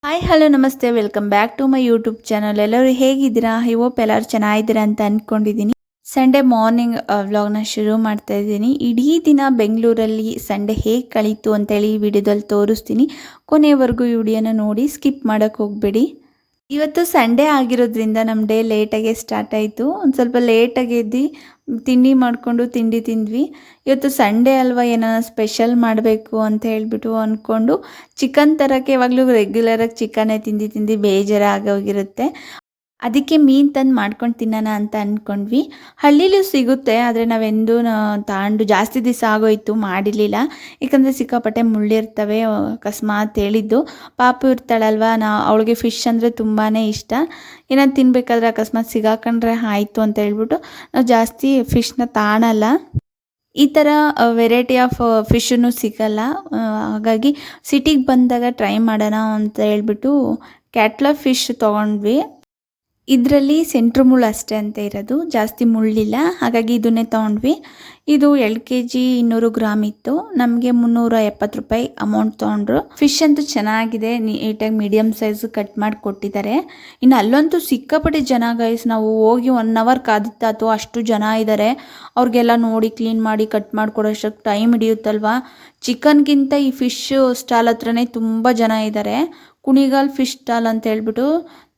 Hi hello ನಮಸ್ತೆ welcome back to my YouTube channel. ಎಲ್ಲರೂ ಹೇಗಿದ್ದೀರಾ? ಐ ಹೋಪ್ ಎಲ್ಲರೂ ಚೆನ್ನಾಗಿದ್ದೀರಾ ಅಂತ ಅಂದ್ಕೊಂಡಿದ್ದೀನಿ. ಸಂಡೇ ಮಾರ್ನಿಂಗ್ ವ್ಲಾಗ್ನ ಶುರು ಮಾಡ್ತಾ ಇದ್ದೀನಿ. ಇಡೀ ದಿನ ಬೆಂಗಳೂರಲ್ಲಿ ಸಂಡೇ ಹೇಗೆ ಕಳೀತು ಅಂತೇಳಿ ಈ ವಿಡಿಯೋದಲ್ಲಿ ತೋರಿಸ್ತೀನಿ. ಕೊನೆಯವರೆಗೂ ಈ ವಿಡಿಯೋನ ನೋಡಿ ಸ್ಕಿಪ್ ಮಾಡೋಕ್ಕೆ ಹೋಗಬೇಡಿ. ಇವತ್ತು ಸಂಡೇ ಆಗಿರೋದ್ರಿಂದ ನಮ್ಮ ಡೇ ಲೇಟಾಗೆ ಸ್ಟಾರ್ಟ್ ಆಯಿತು. ಒಂದು ಸ್ವಲ್ಪ ಲೇಟಾಗಿ ಎದ್ದು ತಿಂಡಿ ಮಾಡಿಕೊಂಡು ತಿಂಡಿ ತಿಂದ್ವಿ. ಇವತ್ತು ಸಂಡೇ ಅಲ್ವಾ, ಏನಾರ ಸ್ಪೆಷಲ್ ಮಾಡಬೇಕು ಅಂತ ಹೇಳಿಬಿಟ್ಟು ಅಂದ್ಕೊಂಡು ಚಿಕನ್ ತರೋಕ್ಕೆ ಯಾವಾಗಲೂ ರೆಗ್ಯುಲರಾಗಿ ಚಿಕನ್ನೇ ತಿಂದು ಬೇಜಾರಾಗೋಗಿರುತ್ತೆ. ಅದಕ್ಕೆ ಮೀನು ತಂದು ಮಾಡ್ಕೊಂಡು ತಿನ್ನೋಣ ಅಂತ ಅಂದ್ಕೊಂಡ್ವಿ. ಹಳ್ಳಿಲೂ ಸಿಗುತ್ತೆ, ಆದರೆ ನಾವೆಂದೂ ತಗೊಂಡು ಜಾಸ್ತಿ ದಿವಸ ಆಗೋಯ್ತು ಮಾಡಿರಲಿಲ್ಲ. ಯಾಕಂದರೆ ಸಿಕ್ಕಾಪಟ್ಟೆ ಮುಳ್ಳಿರ್ತವೆ. ಅಕಸ್ಮಾತ್ ಹೇಳಿದ್ದು ಪಾಪು ಇರ್ತಾಳಲ್ವ, ಅವಳಿಗೆ ಫಿಶ್ ಅಂದರೆ ತುಂಬಾ ಇಷ್ಟ. ಏನಾದ್ರು ತಿನ್ನಬೇಕಾದ್ರೆ ಅಕಸ್ಮಾತ್ ಸಿಗಾಕೊಂಡ್ರೆ ಆಯಿತು ಅಂತ ಹೇಳ್ಬಿಟ್ಟು ನಾವು ಜಾಸ್ತಿ ಫಿಶ್ನ ತಾಣಲ್ಲ. ಈ ಥರ ವೆರೈಟಿ ಆಫ್ ಫಿಶನ್ನು ಸಿಗಲ್ಲ. ಹಾಗಾಗಿ ಸಿಟಿಗೆ ಬಂದಾಗ ಟ್ರೈ ಮಾಡೋಣ ಅಂತ ಹೇಳ್ಬಿಟ್ಟು ಕ್ಯಾಟ್ಲಾ ಫಿಶ್ ತೊಗೊಂಡ್ವಿ. ಇದರಲ್ಲಿ ಸೆಂಟ್ರ್ ಮುಳ್ಳು ಅಷ್ಟೇ ಅಂತ ಇರೋದು, ಜಾಸ್ತಿ ಮುಳ್ಳಿಲ್ಲ. ಹಾಗಾಗಿ ಇದನ್ನೇ ತೊಗೊಂಡ್ವಿ. ಇದು 2 kg 200 ಗ್ರಾಮ್ ಇತ್ತು. ನಮಗೆ 370 ರೂಪಾಯಿ ಅಮೌಂಟ್ ತೊಗೊಂಡ್ರು. ಫಿಶ್ ಅಂತೂ ಚೆನ್ನಾಗಿದೆ, ನೀಟಾಗಿ ಮೀಡಿಯಮ್ ಸೈಜ್ ಕಟ್ ಮಾಡಿ ಕೊಟ್ಟಿದ್ದಾರೆ. ಇನ್ನು ಅಲ್ಲಂತೂ ಸಿಕ್ಕಾಪಟ್ಟೆ ಜನ ಗೈಸ್. ನಾವು ಹೋಗಿ 1 ಅವರ್ ಕಾದಿತ್ತಾತು, ಅಷ್ಟು ಜನ ಇದ್ದಾರೆ. ಅವ್ರಿಗೆಲ್ಲ ನೋಡಿ ಕ್ಲೀನ್ ಮಾಡಿ ಕಟ್ ಮಾಡಿಕೊಡೋಷ್ಟಕ್ಕೆ ಟೈಮ್ ಹಿಡಿಯುತ್ತಲ್ವ. ಚಿಕನ್ಗಿಂತ ಈ ಫಿಶ್ ಸ್ಟಾಲ್ ಹತ್ರನೇ ತುಂಬ ಜನ ಇದ್ದಾರೆ. ಕುಣಿಗಾಲ್ ಫಿಶ್ ಸ್ಟಾಲ್ ಅಂತ ಹೇಳ್ಬಿಟ್ಟು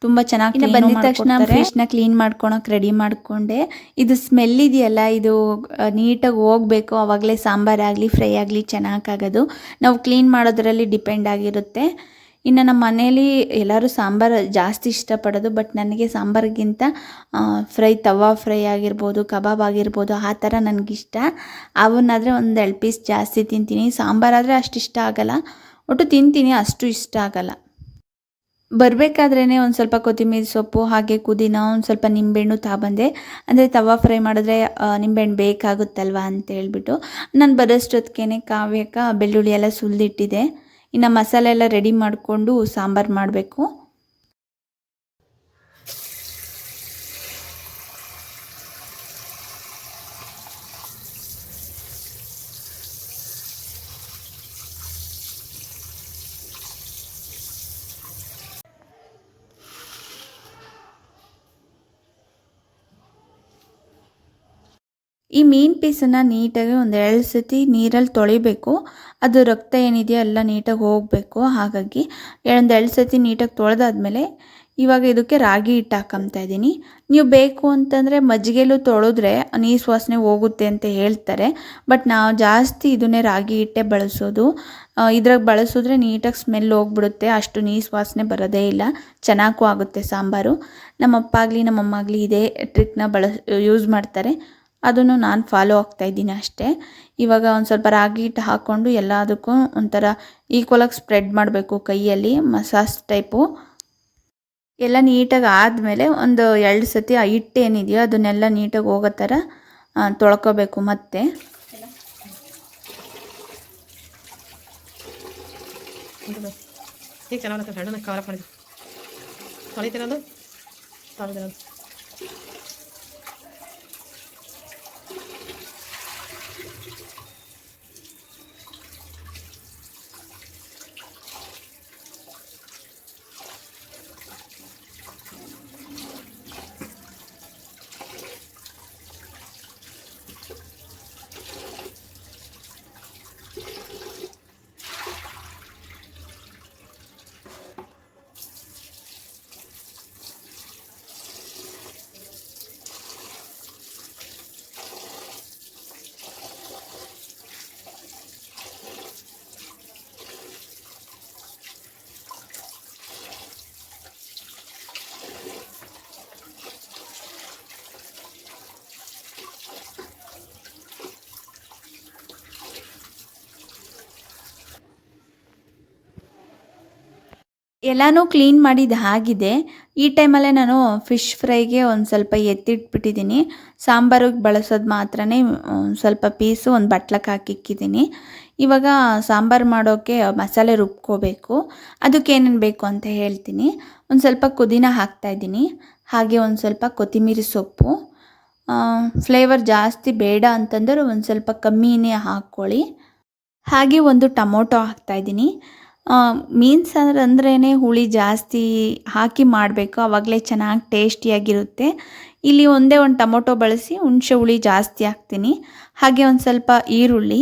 ತುಂಬ ಚೆನ್ನಾಗಿ ಬಂದಿದ ತಕ್ಷಣ ಫಿಶ್ನ ಕ್ಲೀನ್ ಮಾಡ್ಕೊಳಕ್ಕೆ ರೆಡಿ ಮಾಡಿಕೊಂಡೆ. ಇದು ಸ್ಮೆಲ್ ಇದೆಯಲ್ಲ, ಇದು ನೀಟಾಗಿ ಹೋಗಬೇಕು, ಆವಾಗಲೇ ಸಾಂಬಾರಾಗಲಿ ಫ್ರೈ ಆಗಲಿ ಚೆನ್ನಾಗಾಗೋದು. ನಾವು ಕ್ಲೀನ್ ಮಾಡೋದ್ರಲ್ಲಿ ಡಿಪೆಂಡ್ ಆಗಿರುತ್ತೆ. ಇನ್ನು ನಮ್ಮ ಮನೇಲಿ ಎಲ್ಲರೂ ಸಾಂಬಾರು ಜಾಸ್ತಿ ಇಷ್ಟಪಡೋದು. ಬಟ್ ನನಗೆ ಸಾಂಬಾರಿಗಿಂತ ತವಾ ಫ್ರೈ ಆಗಿರ್ಬೋದು, ಕಬಾಬ್ ಆಗಿರ್ಬೋದು, ಆ ಥರ ನನಗಿಷ್ಟ. ಅವನ್ನಾದರೆ ಒಂದು 2 ಪೀಸ್ ಜಾಸ್ತಿ ತಿಂತೀನಿ. ಸಾಂಬಾರಾದರೆ ಅಷ್ಟು ಇಷ್ಟ ಆಗಲ್ಲ, ಒಟ್ಟು ತಿಂತೀನಿ, ಅಷ್ಟು ಇಷ್ಟ ಆಗಲ್ಲ. ಬರಬೇಕಾದ್ರೇ ಒಂದು ಸ್ವಲ್ಪ ಕೊತ್ತಂಬರಿ ಸೊಪ್ಪು, ಹಾಗೆ ಪುದೀನ, ಒಂದು ಸ್ವಲ್ಪ ನಿಂಬೆಹಣ್ಣು ತಗೊಂಬಂದೆ. ಅಂದರೆ ತವಾ ಫ್ರೈ ಮಾಡಿದ್ರೆ ನಿಂಬೆಹಣ್ಣು ಬೇಕಾಗುತ್ತಲ್ವ ಅಂತ ಹೇಳ್ಬಿಟ್ಟು ನಾನು ಬರೋಷ್ಟೊತ್ತಿಗೆ ಕಾವ್ಯಕ್ಕೆ ಬೆಳ್ಳುಳ್ಳಿ ಎಲ್ಲ ಸುಲಿದಿಟ್ಟಿದೆ. ಇನ್ನು ಮಸಾಲೆ ಎಲ್ಲ ರೆಡಿ ಮಾಡಿಕೊಂಡು ಸಾಂಬಾರು ಮಾಡಬೇಕು. ಈ ಮೀನು ಪೀಸನ್ನು ನೀಟಾಗಿ ಒಂದು 2 ಸತಿ ನೀರಲ್ಲಿ ತೊಳಿಬೇಕು. ಅದು ರಕ್ತ ಏನಿದೆಯೋ ಎಲ್ಲ ನೀಟಾಗಿ ಹೋಗಬೇಕು. ಹಾಗಾಗಿ ಒಂದು 2 ಸತಿ ನೀಟಾಗಿ ತೊಳೆದಾದ್ಮೇಲೆ ಇವಾಗ ಇದಕ್ಕೆ ರಾಗಿ ಹಿಟ್ಟು ಹಾಕ್ಕೊತಾ ಇದ್ದೀನಿ. ನೀವು ಬೇಕು ಅಂತಂದರೆ ಮಜ್ಜಿಗೆಲೂ ತೊಳೆದ್ರೆ ನೀರು ವಾಸನೆ ಹೋಗುತ್ತೆ ಅಂತ ಹೇಳ್ತಾರೆ. ಬಟ್ ನಾವು ಜಾಸ್ತಿ ಇದನ್ನೇ ರಾಗಿ ಹಿಟ್ಟೆ ಬಳಸೋದು. ಇದ್ರಾಗ ಬಳಸಿದ್ರೆ ನೀಟಾಗಿ ಸ್ಮೆಲ್ ಹೋಗ್ಬಿಡುತ್ತೆ, ಅಷ್ಟು ನೀರು ವಾಸನೆ ಬರೋದೇ ಇಲ್ಲ, ಚೆನ್ನಾಗೂ ಆಗುತ್ತೆ ಸಾಂಬಾರು. ನಮ್ಮಪ್ಪ ಆಗಲಿ ನಮ್ಮಮ್ಮ ಆಗಲಿ ಇದೇ ಟ್ರಿಕ್ನ ಯೂಸ್ ಮಾಡ್ತಾರೆ. ಅದನ್ನು ನಾನು ಫಾಲೋ ಆಗ್ತಾಯಿದ್ದೀನಿ ಅಷ್ಟೇ. ಇವಾಗ ಒಂದು ಸ್ವಲ್ಪ ರಾಗಿ ಹಿಟ್ಟು ಹಾಕ್ಕೊಂಡು ಎಲ್ಲದಕ್ಕೂ ಒಂಥರ ಈಕ್ವಲಾಗಿ ಸ್ಪ್ರೆಡ್ ಮಾಡಬೇಕು ಕೈಯಲ್ಲಿ, ಮಸಾಜ್ ಟೈಪು. ಎಲ್ಲ ನೀಟಾಗಿ ಆದಮೇಲೆ ಒಂದು 2 ಸತಿ ಆ ಹಿಟ್ಟು ಏನಿದೆಯೋ ಅದನ್ನೆಲ್ಲ ನೀಟಾಗಿ ಹೋಗೋ ಥರ ತೊಳ್ಕೊಬೇಕು. ಮತ್ತೆ ಎಲ್ಲನೂ ಕ್ಲೀನ್ ಮಾಡಿದ್ದು ಆಗಿದೆ. ಈ ಟೈಮಲ್ಲೇ ನಾನು ಫಿಶ್ ಫ್ರೈಗೆ ಒಂದು ಸ್ವಲ್ಪ ಎತ್ತಿಟ್ಬಿಟ್ಟಿದ್ದೀನಿ. ಸಾಂಬಾರಿಗೆ ಬಳಸೋದು ಮಾತ್ರನೇ ಸ್ವಲ್ಪ ಪೀಸು ಒಂದು ಬಟ್ಲಕ್ಕೆ ಹಾಕಿಕ್ಕಿದ್ದೀನಿ. ಇವಾಗ ಸಾಂಬಾರು ಮಾಡೋಕ್ಕೆ ಮಸಾಲೆ ರುಬ್ಕೋಬೇಕು. ಅದಕ್ಕೆ ಏನೇನು ಬೇಕು ಅಂತ ಹೇಳ್ತೀನಿ. ಒಂದು ಸ್ವಲ್ಪ ಪುದೀನ ಹಾಕ್ತಾಯಿದ್ದೀನಿ, ಹಾಗೆ ಒಂದು ಸ್ವಲ್ಪ ಕೊತ್ತಂಬರಿ ಸೊಪ್ಪು. ಫ್ಲೇವರ್ ಜಾಸ್ತಿ ಬೇಡ ಅಂತಂದರೆ ಒಂದು ಸ್ವಲ್ಪ ಕಮ್ಮಿನೇ ಹಾಕ್ಕೊಳ್ಳಿ. ಹಾಗೆ ಒಂದು ಟೊಮೊಟೊ ಹಾಕ್ತಾಯಿದ್ದೀನಿ. ಮೀನು ಸಾರು ಅಂದ್ರೇ ಹುಳಿ ಜಾಸ್ತಿ ಹಾಕಿ ಮಾಡಬೇಕು, ಆವಾಗಲೇ ಚೆನ್ನಾಗಿ ಟೇಸ್ಟಿಯಾಗಿರುತ್ತೆ. ಇಲ್ಲಿ ಒಂದೇ ಒಂದು ಟೊಮೊಟೊ ಬಳಸಿ ಹುಣಸೆ ಹುಳಿ ಜಾಸ್ತಿ ಹಾಕ್ತೀನಿ. ಹಾಗೆ ಒಂದು ಸ್ವಲ್ಪ ಈರುಳ್ಳಿ,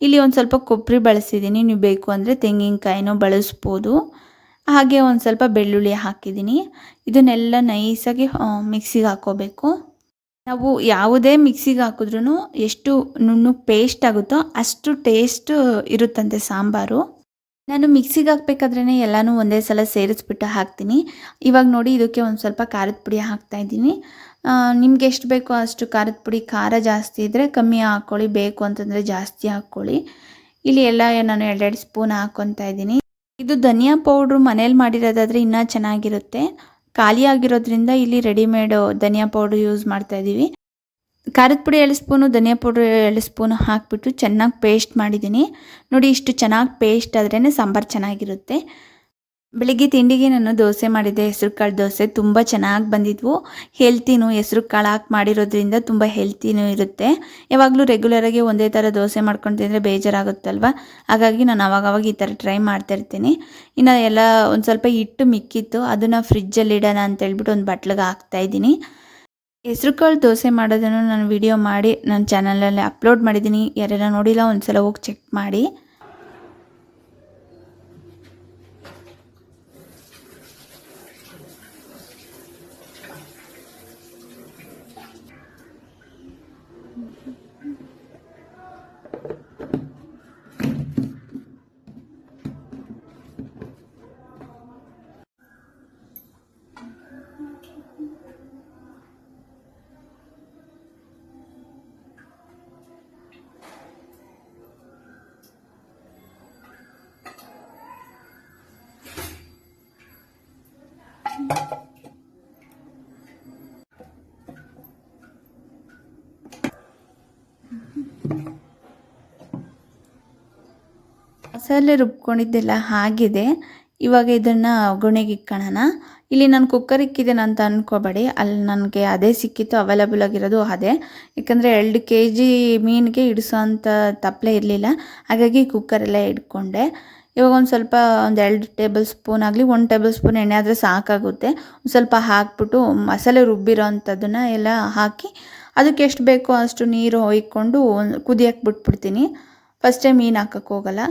ಇಲ್ಲಿ ಒಂದು ಸ್ವಲ್ಪ ಕೊಬ್ಬರಿ ಬಳಸಿದ್ದೀನಿ, ನೀವು ಬೇಕು ಅಂದರೆ ತೆಂಗಿನಕಾಯಿನೂ ಬಳಸ್ಬೋದು. ಹಾಗೆ ಒಂದು ಸ್ವಲ್ಪ ಬೆಳ್ಳುಳ್ಳಿ ಹಾಕಿದ್ದೀನಿ. ಇದನ್ನೆಲ್ಲ ನೈಸಾಗಿ ಮಿಕ್ಸಿಗೆ ಹಾಕ್ಕೋಬೇಕು. ನಾವು ಯಾವುದೇ ಮಿಕ್ಸಿಗೆ ಹಾಕಿದ್ರೂ ಎಷ್ಟು ನುಣ್ಣಗೆ ಪೇಸ್ಟ್ ಆಗುತ್ತೋ ಅಷ್ಟು ಟೇಸ್ಟ್ ಇರುತ್ತಂತೆ ಸಾಂಬಾರು. ನಾನು ಮಿಕ್ಸಿಗೆ ಹಾಕಬೇಕಾದ್ರೇ ಎಲ್ಲನೂ ಒಂದೇ ಸಲ ಸೇರಿಸ್ಬಿಟ್ಟು ಹಾಕ್ತೀನಿ. ಇವಾಗ ನೋಡಿ ಇದಕ್ಕೆ ಒಂದು ಸ್ವಲ್ಪ ಖಾರದ ಪುಡಿ ಹಾಕ್ತಾಯಿದ್ದೀನಿ. ನಿಮ್ಗೆ ಎಷ್ಟು ಬೇಕೋ ಅಷ್ಟು ಖಾರದ ಪುಡಿ, ಖಾರ ಜಾಸ್ತಿ ಇದ್ದರೆ ಕಮ್ಮಿ ಹಾಕ್ಕೊಳ್ಳಿ, ಬೇಕು ಅಂತಂದರೆ ಜಾಸ್ತಿ ಹಾಕ್ಕೊಳ್ಳಿ. ಇಲ್ಲಿ ಎಲ್ಲ ನಾನು 2 ಸ್ಪೂನ್ ಹಾಕ್ಕೊತಾ ಇದ್ದೀನಿ. ಇದು ಧನಿಯಾ ಪೌಡ್ರು ಮನೇಲಿ ಮಾಡಿರೋದಾದರೆ ಇನ್ನೂ ಚೆನ್ನಾಗಿರುತ್ತೆ. ಖಾಲಿ ಆಗಿರೋದ್ರಿಂದ ಇಲ್ಲಿ ರೆಡಿಮೇಡ್ ಧನಿಯಾ ಪೌಡ್ರ್ ಯೂಸ್ ಮಾಡ್ತಾಯಿದ್ದೀವಿ. ಖಾರದ ಪುಡಿ 2 ಸ್ಪೂನು, ಧನಿಯಾ ಪೌಡ್ರ್ 2 ಸ್ಪೂನು ಹಾಕಿಬಿಟ್ಟು ಚೆನ್ನಾಗಿ ಪೇಸ್ಟ್ ಮಾಡಿದ್ದೀನಿ. ನೋಡಿ, ಇಷ್ಟು ಚೆನ್ನಾಗಿ ಪೇಸ್ಟ್ ಆದ್ರೇ ಸಾಂಬಾರು ಚೆನ್ನಾಗಿರುತ್ತೆ. ಬೆಳಿಗ್ಗೆ ತಿಂಡಿಗೆ ನಾನು ದೋಸೆ ಮಾಡಿದ್ದೆ, ಹೆಸರು ಕಾಳು ದೋಸೆ. ತುಂಬ ಚೆನ್ನಾಗಿ ಬಂದಿದ್ವು. ಹೆಲ್ತಿನೂ, ಹೆಸರು ಕಾಳು ಹಾಕಿ ಮಾಡಿರೋದ್ರಿಂದ ತುಂಬ ಹೆಲ್ತಿನೂ ಇರುತ್ತೆ. ಯಾವಾಗಲೂ ರೆಗ್ಯುಲರಾಗಿ ಒಂದೇ ಥರ ದೋಸೆ ಮಾಡ್ಕೊಂಡು ತಿಂದರೆ ಬೇಜಾರಾಗುತ್ತಲ್ವ, ಹಾಗಾಗಿ ನಾನು ಆವಾಗವಾಗ ಈ ಥರ ಟ್ರೈ ಮಾಡ್ತಾಯಿರ್ತೀನಿ. ಇನ್ನು ಎಲ್ಲ ಒಂದು ಸ್ವಲ್ಪ ಹಿಟ್ಟು ಮಿಕ್ಕಿತ್ತು, ಅದನ್ನು ಫ್ರಿಜ್ಜಲ್ಲಿ ಇಡೋಣ ಅಂತೇಳ್ಬಿಟ್ಟು ಒಂದು ಬಟ್ಲಿಗೆ ಹಾಕ್ತಾಯಿದ್ದೀನಿ. ಹೆಸರು ಕಾಳು ದೋಸೆ ಮಾಡೋದನ್ನು ನಾನು ವಿಡಿಯೋ ಮಾಡಿ ನನ್ನ ಚಾನಲಲ್ಲಿ ಅಪ್ಲೋಡ್ ಮಾಡಿದ್ದೀನಿ. ಯಾರೆಲ್ಲ ನೋಡಿಲ್ಲ ಒಂದ್ಸಲ ಹೋಗಿ ಚೆಕ್ ಮಾಡಿ. ಮಸಾಲೆ ರುಬ್ಕೊಂಡಿದ್ದೆಲ್ಲ ಆಗಿದೆ. ಇವಾಗ ಇದನ್ನು ಒಗ್ಗರಣೆಗೆ ಇಕ್ಕೊಳ್ಳೋಣ. ಇಲ್ಲಿ ನಾನು ಕುಕ್ಕರ್ ಇಕ್ಕಿದ್ದೇನೆ ಅಂತ ಅಂದ್ಕೋಬೇಡಿ, ಅಲ್ಲಿ ನನಗೆ ಅದೇ ಸಿಕ್ಕಿತ್ತು, ಅವೈಲಬಲ್ ಆಗಿರೋದು ಅದೇ. ಯಾಕಂದರೆ 2 kg ಮೀನಿಗೆ ಇಡಿಸೋಂಥ ತಪ್ಪಲೆ ಇರಲಿಲ್ಲ, ಹಾಗಾಗಿ ಕುಕ್ಕರೆಲ್ಲ ಇಟ್ಕೊಂಡೆ. ಇವಾಗ ಒಂದು ಸ್ವಲ್ಪ 2 ಟೇಬಲ್ ಸ್ಪೂನ್ ಆಗಲಿ 1 ಟೇಬಲ್ ಸ್ಪೂನ್ ಎಣ್ಣೆ ಆದರೆ ಸಾಕಾಗುತ್ತೆ. ಒಂದು ಸ್ವಲ್ಪ ಹಾಕ್ಬಿಟ್ಟು ಮಸಾಲೆ ರುಬ್ಬಿರೋ ಅಂಥದ್ದನ್ನು ಎಲ್ಲ ಹಾಕಿ ಅದಕ್ಕೆ ಎಷ್ಟು ಬೇಕೋ ಅಷ್ಟು ನೀರು ಹೊಯ್ಕೊಂಡು ಕುದಿಯಕ್ಕೆ ಬಿಟ್ಬಿಡ್ತೀನಿ. ಫಸ್ಟೇ ಮೀನು ಹಾಕಕ್ಕೆ ಹೋಗಲ್ಲ.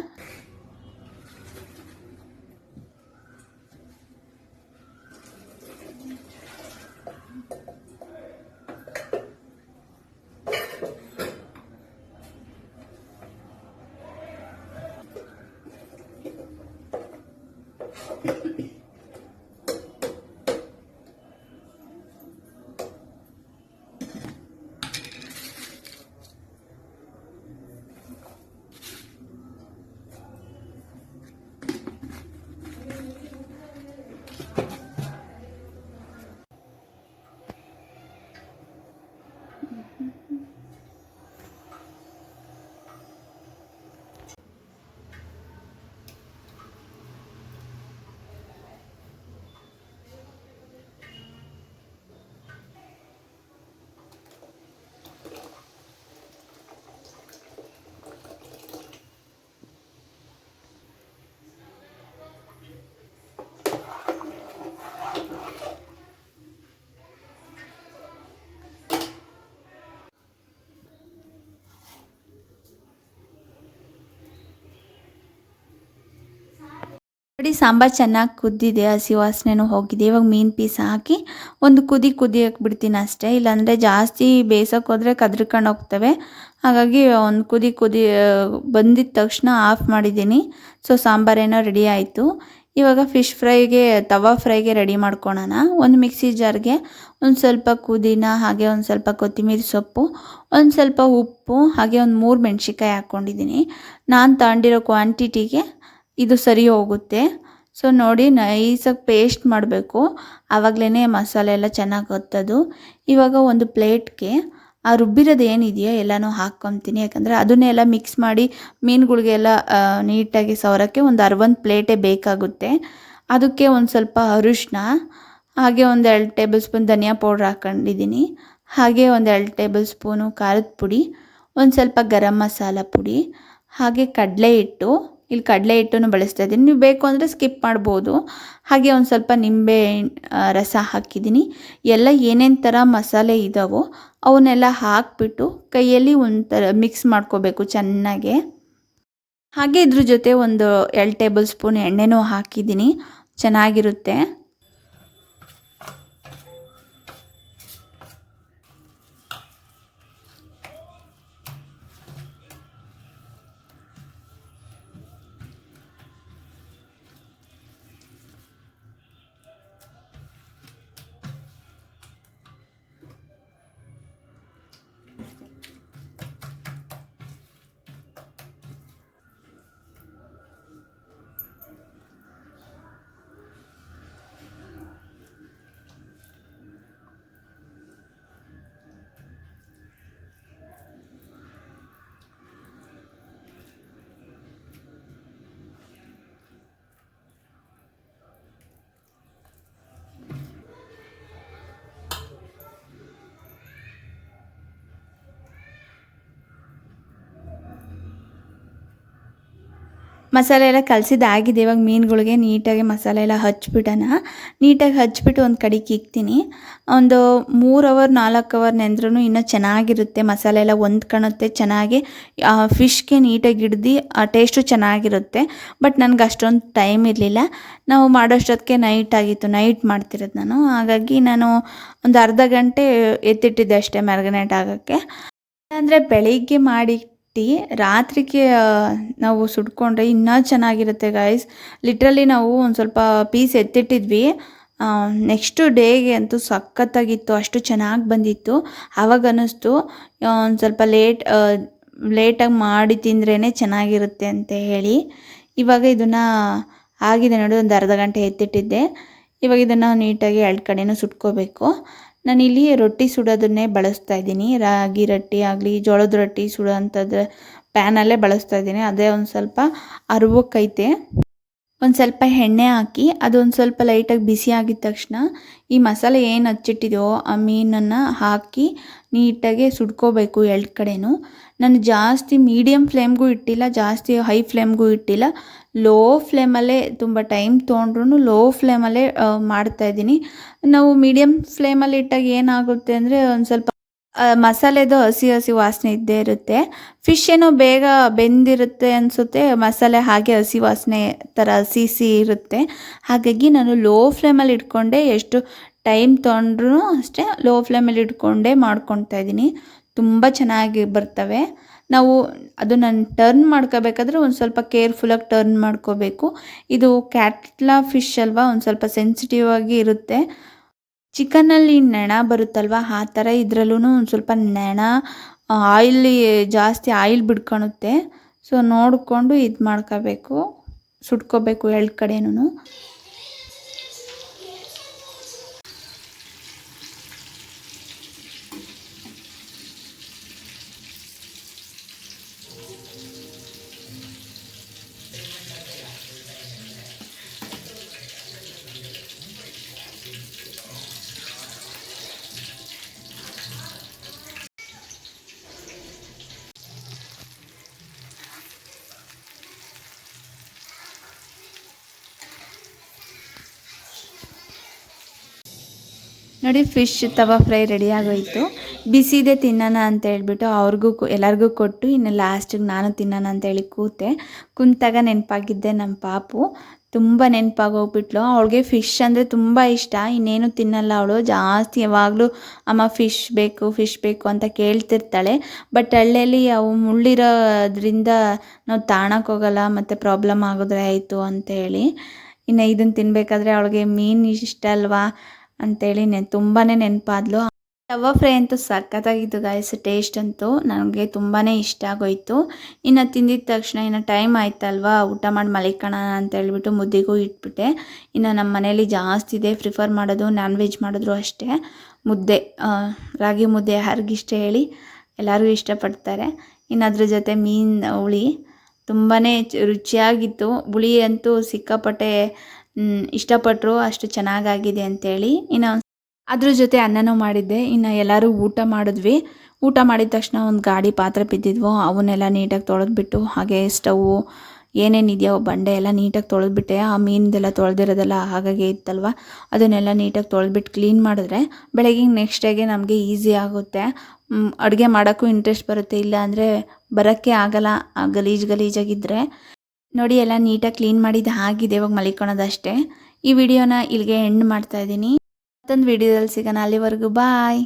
ನೋಡಿ, ಸಾಂಬಾರು ಚೆನ್ನಾಗಿ ಕುದ್ದಿದೆ, ಹಸಿ ವಾಸನೆನೂ ಹೋಗಿದೆ. ಇವಾಗ ಮೀನು ಪೀಸ್ ಹಾಕಿ ಒಂದು ಕುದಿಯಕ್ಕೆ ಬಿಡ್ತೀನಿ ಅಷ್ಟೇ. ಇಲ್ಲಾಂದರೆ ಜಾಸ್ತಿ ಬೇಯಿಸೋಕೆ ಹೋದರೆ ಕದ್ರಿಕೊಂಡು ಹೋಗ್ತವೆ. ಹಾಗಾಗಿ ಒಂದು ಕುದಿ ಬಂದಿದ್ದ ತಕ್ಷಣ ಆಫ್ ಮಾಡಿದ್ದೀನಿ. ಸೊ ಸಾಂಬಾರೇನೋ ರೆಡಿ ಆಯಿತು. ಇವಾಗ ತವಾ ಫ್ರೈಗೆ ರೆಡಿ ಮಾಡ್ಕೊಳ್ಳೋಣ. ಒಂದು ಮಿಕ್ಸಿ ಜಾರ್ಗೆ ಒಂದು ಸ್ವಲ್ಪ ಪುದೀನ, ಹಾಗೆ ಒಂದು ಸ್ವಲ್ಪ ಕೊತ್ತಂಬರಿ ಸೊಪ್ಪು, ಒಂದು ಸ್ವಲ್ಪ ಉಪ್ಪು, ಹಾಗೆ ಒಂದು 3 ಮೆಣಸಿನ್ಕಾಯಿ ಹಾಕ್ಕೊಂಡಿದ್ದೀನಿ. ನಾನು ತಗೊಂಡಿರೋ ಕ್ವಾಂಟಿಟಿಗೆ ಇದು ಸರಿ ಹೋಗುತ್ತೆ. ಸೊ ನೋಡಿ, ನೈಸಾಗಿ ಪೇಸ್ಟ್ ಮಾಡಬೇಕು, ಆವಾಗಲೇ ಮಸಾಲೆ ಎಲ್ಲ ಚೆನ್ನಾಗಿ ಹತ್ತೋದು. ಇವಾಗ ಒಂದು ಪ್ಲೇಟ್ಗೆ ಆ ರುಬ್ಬಿರೋದು ಏನಿದೆಯೋ ಎಲ್ಲನೂ ಹಾಕ್ಕೊತೀನಿ. ಯಾಕಂದರೆ ಅದನ್ನೆಲ್ಲ ಮಿಕ್ಸ್ ಮಾಡಿ ಮೀನುಗಳಿಗೆಲ್ಲ ನೀಟಾಗಿ ಸವರೋಕ್ಕೆ ಒಂದು 60 ಪ್ಲೇಟೇ ಬೇಕಾಗುತ್ತೆ. ಅದಕ್ಕೆ ಒಂದು ಸ್ವಲ್ಪ ಅರಿಶಿನ, ಹಾಗೆ ಒಂದು 2 ಟೇಬಲ್ ಸ್ಪೂನ್ ಧನಿಯಾ ಪೌಡ್ರ್ ಹಾಕ್ಕೊಂಡಿದ್ದೀನಿ. ಹಾಗೆ ಒಂದು 2 ಟೇಬಲ್ ಸ್ಪೂನು ಖಾರದ ಪುಡಿ, ಒಂದು ಸ್ವಲ್ಪ ಗರಂ ಮಸಾಲ ಪುಡಿ, ಹಾಗೆ ಕಡಲೆ ಹಿಟ್ಟು, ಇಲ್ಲಿ ಕಡಲೆ ಹಿಟ್ಟನ್ನು ಬಳಸ್ತಾ ಇದ್ದೀನಿ. ನೀವು ಬೇಕು ಅಂದರೆ ಸ್ಕಿಪ್ ಮಾಡ್ಬೋದು. ಹಾಗೆ ಒಂದು ಸ್ವಲ್ಪ ನಿಂಬೆ ರಸ ಹಾಕಿದ್ದೀನಿ. ಎಲ್ಲ ಏನೇನು ಥರ ಮಸಾಲೆ ಇದ್ದಾವೋ ಅವನ್ನೆಲ್ಲ ಹಾಕಿಬಿಟ್ಟು ಕೈಯಲ್ಲಿ ಒಂಥರ ಮಿಕ್ಸ್ ಮಾಡ್ಕೋಬೇಕು ಚೆನ್ನಾಗೆ. ಹಾಗೆ ಇದ್ರ ಜೊತೆ ಒಂದು 2 ಟೇಬಲ್ ಸ್ಪೂನ್ ಎಣ್ಣೆನೂ ಹಾಕಿದ್ದೀನಿ, ಚೆನ್ನಾಗಿರುತ್ತೆ. ಮಸಾಲೆ ಎಲ್ಲ ಕಲಸಿದ್ದಾಗಿದೆ. ಇವಾಗ ಮೀನುಗಳಿಗೆ ನೀಟಾಗಿ ಮಸಾಲೆ ಎಲ್ಲ ಹಚ್ಬಿಡೋಣ. ನೀಟಾಗಿ ಹಚ್ಬಿಟ್ಟು ಒಂದು ಕಡೆಗೆ ಇಕ್ತೀನಿ. ಒಂದು 3 ಅವರ್ 4 ಅವರ್ ನೆಂದ್ರೂ ಇನ್ನೂ ಚೆನ್ನಾಗಿರುತ್ತೆ. ಮಸಾಲೆ ಎಲ್ಲ ಹೊಂದ್ಕೊಳ್ಳುತ್ತೆ ಚೆನ್ನಾಗಿ, ಫಿಶ್ಗೆ ನೀಟಾಗಿ ಹಿಡ್ದು ಟೇಸ್ಟು ಚೆನ್ನಾಗಿರುತ್ತೆ. ಬಟ್ ನನಗೆ ಅಷ್ಟೊಂದು ಟೈಮ್ ಇರಲಿಲ್ಲ. ನಾವು ಮಾಡೋಷ್ಟೊತ್ತಿಗೆ ನೈಟ್ ಆಗಿತ್ತು, ನೈಟ್ ಮಾಡ್ತಿರೋದು ನಾನು. ಹಾಗಾಗಿ ನಾನು ಒಂದು ಅರ್ಧ ಗಂಟೆ ಎತ್ತಿಟ್ಟಿದ್ದೆ ಅಷ್ಟೇ ಮ್ಯಾರಿನೇಟ್ ಆಗೋಕ್ಕೆ. ಅಂದರೆ ಬೆಳಿಗ್ಗೆ ಮಾಡಿ ರಾತ್ರಿಗೆ ನಾವು ಸುಟ್ಕೊಂಡ್ರೆ ಇನ್ನೂ ಚೆನ್ನಾಗಿರುತ್ತೆ ಗಾಯ್ಸ್. ಲಿಟ್ರಲಿ ನಾವು ಒಂದು ಸ್ವಲ್ಪ ಪೀಸ್ ಎತ್ತಿಟ್ಟಿದ್ವಿ. ನೆಕ್ಸ್ಟ್ ಡೇಗೆ ಅಂತೂ ಸಖತ್ತಾಗಿತ್ತು, ಅಷ್ಟು ಚೆನ್ನಾಗಿ ಬಂದಿತ್ತು. ಆವಾಗ ಅನ್ನಿಸ್ತು ಒಂದು ಸ್ವಲ್ಪ ಲೇಟಾಗಿ ಮಾಡಿ ತಿಂದ್ರೇ ಚೆನ್ನಾಗಿರುತ್ತೆ ಅಂತ ಹೇಳಿ. ಇವಾಗ ಇದನ್ನು ಆಗಿದೆ ನೋಡಿ, ಒಂದು ಅರ್ಧ ಗಂಟೆ ಎತ್ತಿಟ್ಟಿದ್ದೆ. ಇವಾಗ ಇದನ್ನು ನೀಟಾಗಿ 2 ಕಡೆನೂ ಸುಟ್ಕೋಬೇಕು. ನಾನಿಲ್ಲಿ ರೊಟ್ಟಿ ಸುಡೋದನ್ನೇ ಬಳಸ್ತಾ ಇದ್ದೀನಿ. ರಾಗಿ ರೊಟ್ಟಿ ಆಗಲಿ ಜೋಳದ ರೊಟ್ಟಿ ಸುಡೋವಂಥದ್ದು ಪ್ಯಾನಲ್ಲೇ ಬಳಸ್ತಾ ಇದ್ದೀನಿ. ಅದೇ ಒಂದು ಸ್ವಲ್ಪ ಅರ್ವಕ್ಕೈತೆ. ಒಂದು ಸ್ವಲ್ಪ ಎಣ್ಣೆ ಹಾಕಿ ಅದೊಂದು ಸ್ವಲ್ಪ ಲೈಟಾಗಿ ಬಿಸಿ ಆಗಿದ ತಕ್ಷಣ ಈ ಮಸಾಲೆ ಏನು ಹಚ್ಚಿಟ್ಟಿದೆಯೋ ಆ ಮೀನನ್ನು ಹಾಕಿ ನೀಟಾಗಿ ಸುಡ್ಕೋಬೇಕು 2 ಕಡೆನೂ. ನಾನು ಜಾಸ್ತಿ ಮೀಡಿಯಮ್ ಫ್ಲೇಮ್ಗೂ ಇಟ್ಟಿಲ್ಲ, ಜಾಸ್ತಿ ಹೈ ಫ್ಲೇಮ್ಗೂ ಇಟ್ಟಿಲ್ಲ. ಲೋ ಫ್ಲೇಮಲ್ಲೇ ತುಂಬ ಟೈಮ್ ತೊಗೊಂಡ್ರೂ ಲೋ ಫ್ಲೇಮಲ್ಲೇ ಮಾಡ್ತಾಯಿದ್ದೀನಿ. ನಾವು ಮೀಡಿಯಮ್ ಫ್ಲೇಮಲ್ಲಿ ಇಟ್ಟಾಗ ಏನಾಗುತ್ತೆ ಅಂದರೆ ಒಂದು ಸ್ವಲ್ಪ ಮಸಾಲೆದು ಹಸಿ ಹಸಿ ವಾಸನೆ ಇದ್ದೇ ಇರುತ್ತೆ. ಫಿಶ್ ಏನೋ ಬೇಗ ಬೆಂದಿರುತ್ತೆ ಅನಿಸುತ್ತೆ, ಮಸಾಲೆ ಹಾಗೆ ಹಸಿ ವಾಸನೆ ಥರ ಸಿಹಿ ಇರುತ್ತೆ. ಹಾಗಾಗಿ ನಾನು ಲೋ ಫ್ಲೇಮಲ್ಲಿ ಇಟ್ಕೊಂಡೆ, ಎಷ್ಟು ಟೈಮ್ ತೊಗೊಂಡ್ರೂ ಅಷ್ಟೇ ಲೋ ಫ್ಲೇಮಲ್ಲಿ ಇಟ್ಕೊಂಡೇ ಮಾಡ್ಕೊತಾ ಇದ್ದೀನಿ. ತುಂಬ ಚೆನ್ನಾಗಿ ಬರ್ತವೆ. ನಾವು ಅದನ್ನು ಟರ್ನ್ ಮಾಡ್ಕೋಬೇಕಾದ್ರೆ ಒಂದು ಸ್ವಲ್ಪ ಕೇರ್ಫುಲ್ಲಾಗಿ ಟರ್ನ್ ಮಾಡ್ಕೋಬೇಕು. ಇದು ಕ್ಯಾಟ್ಲಾ ಫಿಶ್ ಅಲ್ವಾ, ಒಂದು ಸ್ವಲ್ಪ ಸೆನ್ಸಿಟಿವ್ ಆಗಿ ಇರುತ್ತೆ. ಚಿಕನ್ನಲ್ಲಿ ನೆಣ ಬರುತ್ತಲ್ವ, ಆ ಥರ ಇದರಲ್ಲೂ ಒಂದು ಸ್ವಲ್ಪ ನೆಣ ಜಾಸ್ತಿ ಆಯಿಲ್ ಬಿಡ್ಕೊಳುತ್ತೆ. ಸೊ ನೋಡಿಕೊಂಡು ಇದು ಮಾಡ್ಕೋಬೇಕು, ಸುಟ್ಕೋಬೇಕು 2 ಕಡೆನೂ. ನೋಡಿ, ಫಿಶ್ ತವಾ ಫ್ರೈ ರೆಡಿ ಆಗೋಯಿತು. ಬಿಸಿದೆ ತಿನ್ನೋಣ ಅಂತ ಹೇಳ್ಬಿಟ್ಟು ಎಲ್ಲರಿಗೂ ಕೊಟ್ಟು ಇನ್ನು ಲಾಸ್ಟಿಗೆ ನಾನು ತಿನ್ನೋಣ ಅಂತೇಳಿ ಕುಂತಾಗ ನೆನಪಾಗಿದ್ದೆ ನಮ್ಮ ಪಾಪು. ತುಂಬ ನೆನಪಾಗೋಗ್ಬಿಟ್ಲು. ಅವಳಿಗೆ ಫಿಶ್ ಅಂದರೆ ತುಂಬ ಇಷ್ಟ. ಇನ್ನೇನು ತಿನ್ನಲ್ಲ ಅವಳು, ಜಾಸ್ತಿ ಯಾವಾಗಲೂ ಅಮ್ಮ ಫಿಶ್ ಬೇಕು ಅಂತ ಕೇಳ್ತಿರ್ತಾಳೆ. ಬಟ್ ಹಳ್ಳಿಯಲ್ಲಿ ಅವು ಮುಳ್ಳಿರೋದ್ರಿಂದ ನಾವು ತಾಣಕ್ಕೋಗಲ್ಲ, ಮತ್ತು ಪ್ರಾಬ್ಲಮ್ ಆಗಿದ್ರೆ ಆಯಿತು ಅಂತೇಳಿ. ಇನ್ನು ಇದನ್ನು ತಿನ್ನಬೇಕಾದ್ರೆ ಅವಳಿಗೆ ಮೀನು ಇಷ್ಟ ಅಲ್ವಾ ಅಂತೇಳಿ ತುಂಬಾ ನೆನಪಾದ್ಲು. ತವಾ ಫ್ರೈ ಅಂತೂ ಸಖತ್ತಾಗಿತ್ತು ಗಾಯ್ಸ್. ಟೇಸ್ಟ್ ಅಂತೂ ನನಗೆ ತುಂಬಾ ಇಷ್ಟ ಆಗೋಯಿತು. ಇನ್ನು ತಿಂದಿದ ತಕ್ಷಣ ಇನ್ನು ಟೈಮ್ ಆಯ್ತಲ್ವಾ, ಊಟ ಮಾಡಿ ಮಲಿಕೋಣ ಅಂತ ಹೇಳ್ಬಿಟ್ಟು ಮುದ್ದೆಗೂ ಇಟ್ಬಿಟ್ಟೆ. ಇನ್ನು ನಮ್ಮ ಮನೇಲಿ ಜಾಸ್ತಿ ಇದೆ ಪ್ರಿಫರ್ ಮಾಡೋದು, ನಾನ್ ವೆಜ್ ಮಾಡಿದ್ರು ಅಷ್ಟೇ. ಮುದ್ದೆ, ರಾಗಿ ಮುದ್ದೆ ಯಾರಿಗಿಷ್ಟ ಹೇಳಿ, ಎಲ್ಲರಿಗೂ ಇಷ್ಟಪಡ್ತಾರೆ. ಇನ್ನು ಅದ್ರ ಜೊತೆ ಮೀನು ಹುಳಿ ತುಂಬಾ ರುಚಿಯಾಗಿತ್ತು. ಹುಳಿ ಅಂತೂ ಸಿಕ್ಕಾಪಟ್ಟೆ ಇಷ್ಟಪಟ್ಟರು, ಅಷ್ಟು ಚೆನ್ನಾಗಾಗಿದೆ ಅಂತೇಳಿ. ಇನ್ನು ಅದ್ರ ಜೊತೆ ಅನ್ನನೂ ಮಾಡಿದ್ದೆ. ಇನ್ನು ಎಲ್ಲರೂ ಊಟ ಮಾಡಿದ್ವಿ. ಊಟ ಮಾಡಿದ ತಕ್ಷಣ ಒಂದು ಗಾಡಿ ಪಾತ್ರೆ ಬಿದ್ದಿದ್ವು, ಅವನ್ನೆಲ್ಲ ನೀಟಾಗಿ ತೊಳೆದ್ಬಿಟ್ಟು ಹಾಗೆ ಸ್ಟವ್ವು ಏನೇನಿದೆಯೋ ಬಂಡೆ ಎಲ್ಲ ನೀಟಾಗಿ ತೊಳೆದ್ಬಿಟ್ಟೆ. ಆ ಮೀನ್ದೆಲ್ಲ ತೊಳೆದಿರೋದೆಲ್ಲ ಹಾಗಾಗಿ ಇತ್ತಲ್ವ, ಅದನ್ನೆಲ್ಲ ನೀಟಾಗಿ ತೊಳೆದ್ಬಿಟ್ಟು ಕ್ಲೀನ್ ಮಾಡಿದ್ರೆ ಬೆಳಗ್ಗೆ ನೆಕ್ಸ್ಟ್ ಡೇಗೆ ನಮಗೆ ಈಸಿ ಆಗುತ್ತೆ. ಅಡುಗೆ ಮಾಡೋಕ್ಕೂ ಇಂಟ್ರೆಸ್ಟ್ ಬರುತ್ತೆ. ಇಲ್ಲ ಅಂದರೆ ಬರೋಕ್ಕೆ ಆಗಲ್ಲ ಗಲೀಜಾಗಿದ್ದರೆ. ನೋಡಿ ಎಲ್ಲ ನೀಟಾಗಿ ಕ್ಲೀನ್ ಮಾಡಿದ್ದು ಆಗಿದೆ. ಇವಾಗ ಮಲಿಕೊಳ್ಳೋದಷ್ಟೇ. ಈ ವಿಡಿಯೋನ ಇಲ್ಲಿಗೆ ಎಂಡ್ ಮಾಡ್ತಾಯಿದ್ದೀನಿ. ಮತ್ತೊಂದು ವಿಡಿಯೋದಲ್ಲಿ ಸಿಗೋಣ. ಅಲ್ಲಿವರೆಗೂ ಬಾಯ್.